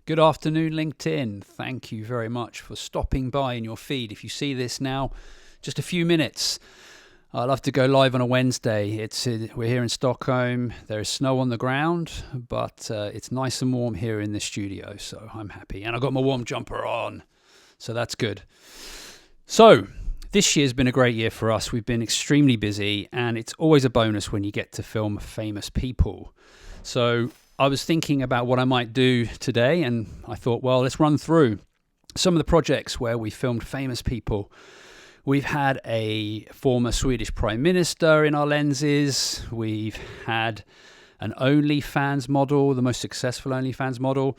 Good afternoon, LinkedIn. Thank you very much for stopping by in your feed. If you see this now, just a few minutes. I love to go live on a Wednesday. We're here in Stockholm. There is snow on the ground, but it's nice and warm here in the studio, so I'm happy. And I've got my warm jumper on, so that's good. So this year's been a great year for us. We've been extremely busy, and it's always a bonus when you get to film famous people. So I was thinking about what I might do today, and I thought, well, let's run through some of the projects where we filmed famous people. We've had a former Swedish Prime Minister in our lenses. We've had an OnlyFans model, the most successful OnlyFans model,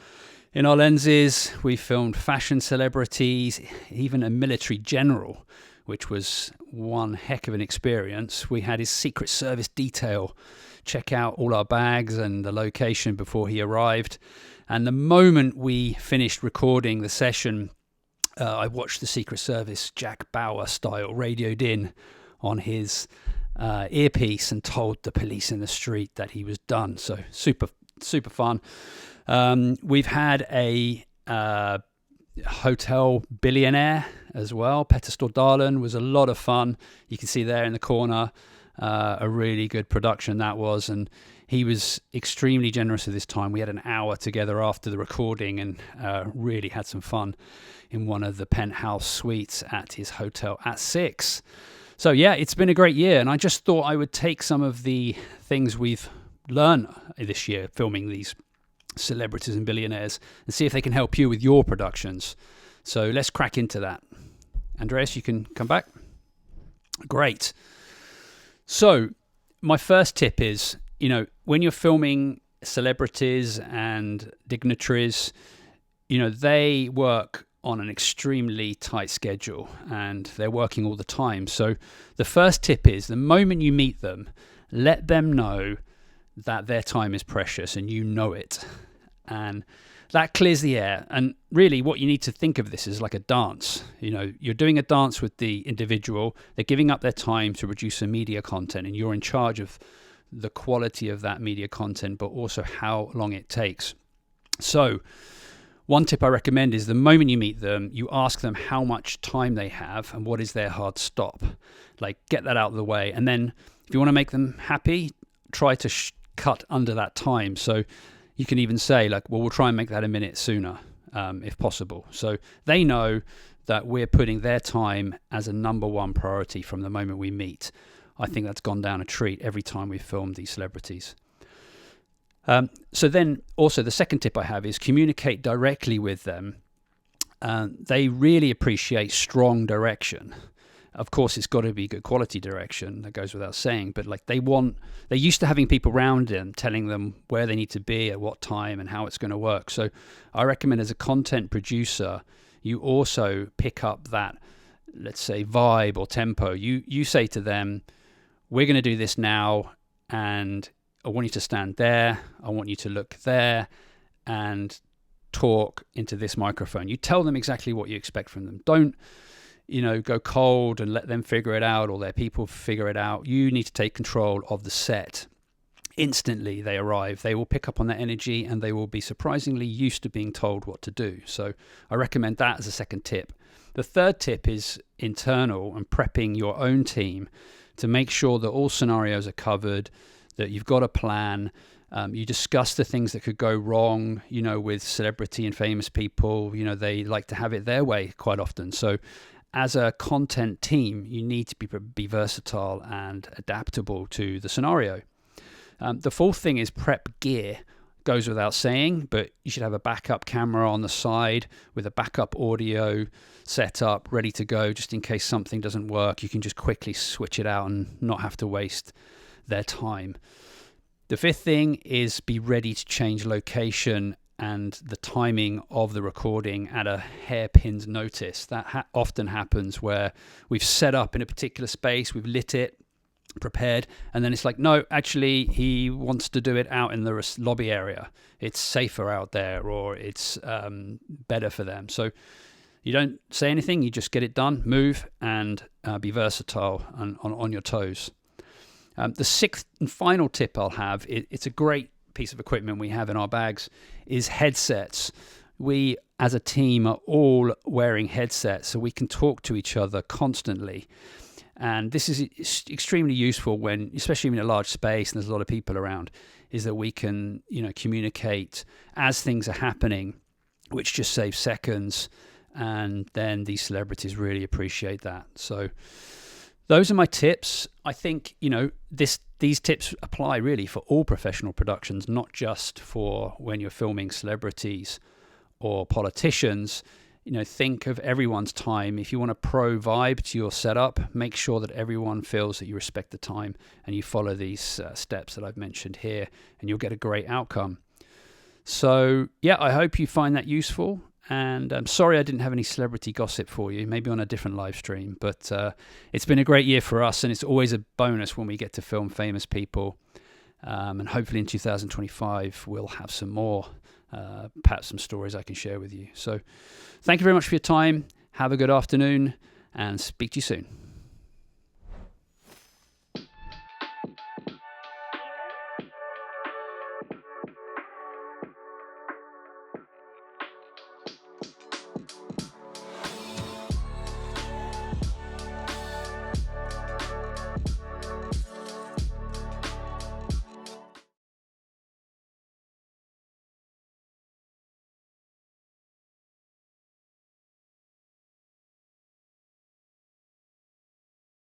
in our lenses. We filmed fashion celebrities, even a military general, which was one heck of an experience. We had his Secret Service detail check out all our bags and the location before he arrived. And the moment we finished recording the session, I watched the Secret Service Jack Bauer style radioed in on his earpiece and told the police in the street that he was done. So super fun. We've had a hotel billionaire as well. Petter Stordalen was a lot of fun. You can see there in the corner. A really good production that was, and he was extremely generous with his time. We had an hour together after the recording and really had some fun in one of the penthouse suites at his hotel at 6. So yeah, it's been a great year, and I just thought I would take some of the things we've learned this year filming these celebrities and billionaires and see if they can help you with your productions. So let's crack into that. Andreas, you can come back. Great. So my first tip is, when you're filming celebrities and dignitaries, they work on an extremely tight schedule and they're working all the time. So the first tip is the moment you meet them, let them know that their time is precious and you know it. And that clears the air. And really what you need to think of this is like a dance. You're doing a dance with the individual. They're giving up their time to produce a media content, and you're in charge of the quality of that media content, but also how long it takes. So one tip I recommend is the moment you meet them, you ask them how much time they have and what is their hard stop. Like, get that out of the way. And then if you want to make them happy, try to cut under that time. So you can even say, we'll try and make that a minute sooner, if possible. So they know that we're putting their time as a number one priority from the moment we meet. I think that's gone down a treat every time we've filmed these celebrities. So then also the second tip I have is communicate directly with them. They really appreciate strong direction. Of course, it's got to be good quality direction. That goes without saying. But they're used to having people around them telling them where they need to be at what time and how it's going to work. So I recommend as a content producer, you also pick up that, let's say, vibe or tempo. You say to them, we're going to do this now, and I want you to stand there. I want you to look there and talk into this microphone. You tell them exactly what you expect from them. Don't go cold and let them figure it out or their people figure it out. You need to take control of the set. Instantly they arrive, they will pick up on that energy and they will be surprisingly used to being told what to do. So I recommend that as a second tip. The third tip is internal and prepping your own team to make sure that all scenarios are covered, that you've got a plan. You discuss the things that could go wrong, with celebrity and famous people. They like to have it their way quite often. So as a content team, you need to be versatile and adaptable to the scenario. The fourth thing is prep gear. Goes without saying, but you should have a backup camera on the side with a backup audio set up, ready to go, just in case something doesn't work. You can just quickly switch it out and not have to waste their time. The fifth thing is be ready to change location and the timing of the recording at a hairpin's notice. That often happens where we've set up in a particular space, we've lit it, prepared, and then it's like, no, actually he wants to do it out in the lobby area. It's safer out there, or it's better for them. So you don't say anything, you just get it done, move, and be versatile and on your toes. The sixth and final tip I'll have, it's a great piece of equipment we have in our bags, is headsets. we as a team are all wearing headsets so we can talk to each other constantly. And this is extremely useful when, especially in a large space and there's a lot of people around, is that we can, communicate as things are happening, which just saves seconds. And then these celebrities really appreciate that. So those are my tips. I think, these tips apply really for all professional productions, not just for when you're filming celebrities or politicians. Think of everyone's time. If you want a pro vibe to your setup, make sure that everyone feels that you respect the time and you follow these steps that I've mentioned here, and you'll get a great outcome. So, yeah, I hope you find that useful. And I'm sorry I didn't have any celebrity gossip for you, maybe on a different live stream. But it's been a great year for us, and it's always a bonus when we get to film famous people. And hopefully in 2025, we'll have some more, perhaps some stories I can share with you. So thank you very much for your time. Have a good afternoon, and speak to you soon.